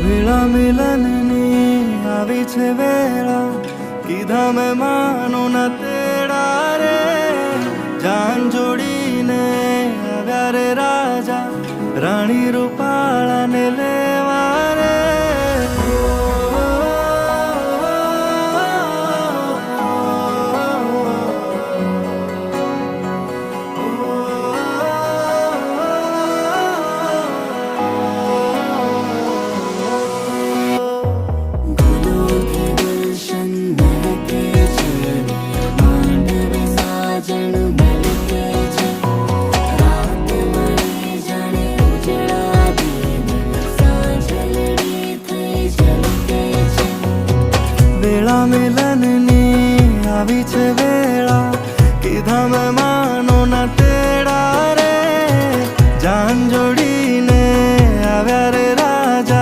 વેળા મિલનની આવી છે વેળા, કીધા મેં માનો ના તેડા રે. જાન જોડીને આવ્યા રે રાજા, રાણી રૂપાળાને લેવા રે. વેળા મિલનની આવી છે વેળા, કીધા મેં